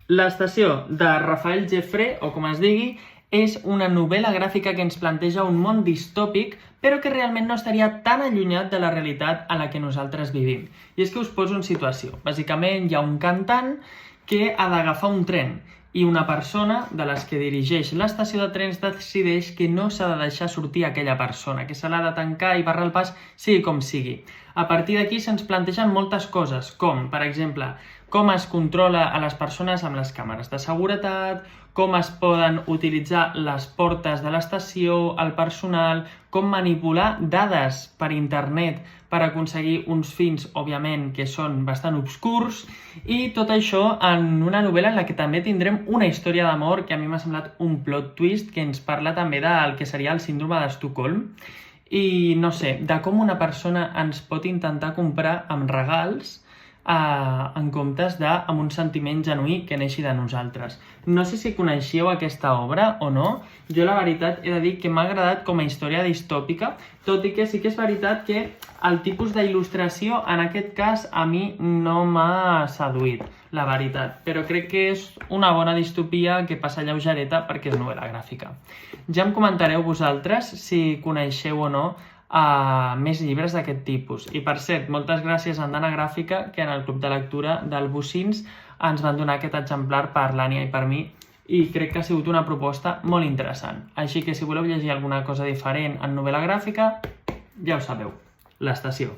L'estació de Rafael Jeffré, o com es digui, és una novel·la gràfica que ens planteja un món distòpic, però que realment no estaria tan allunyat de la realitat a la que nosaltres vivim. I és que us poso en situació. Bàsicament hi ha un cantant que ha d'agafar un tren i una persona de les que dirigeix l'estació de trens decideix que no s'ha de deixar sortir aquella persona, que se l'ha de tancar i barrar el pas sigui com sigui. A partir d'aquí se'ns plantegen moltes coses, com, per exemple, com es controla a les persones amb les càmeres de seguretat, com es poden utilitzar les portes de l'estació, el personal, com manipular dades per internet per aconseguir uns fins, òbviament, que són bastant obscurs, i tot això en una novel·la en la que també tindrem una història d'amor que a mi m'ha semblat un plot twist que ens parla també del que seria el síndrome d'Estocolm i, no sé, de com una persona ens pot intentar comprar amb regals en comptes amb un sentiment genuí que neixi de nosaltres. No sé si coneixeu aquesta obra o no. Jo la veritat he de dir que m'ha agradat com a història distòpica, tot i que sí que és veritat que el tipus d'il·lustració en aquest cas a mi no m'ha seduït, la veritat. Però crec que és una bona distopia que passa lleugereta perquè és novel·la gràfica. Ja em comentareu vosaltres si coneixeu o no més llibres d'aquest tipus. I per cert, moltes gràcies a Andana Gràfica, que en el club de lectura del Bocins ens van donar aquest exemplar per l'Ània i per mi, i crec que ha sigut una proposta molt interessant. Així que si voleu llegir alguna cosa diferent en novel·la gràfica, ja ho sabeu, l'estació.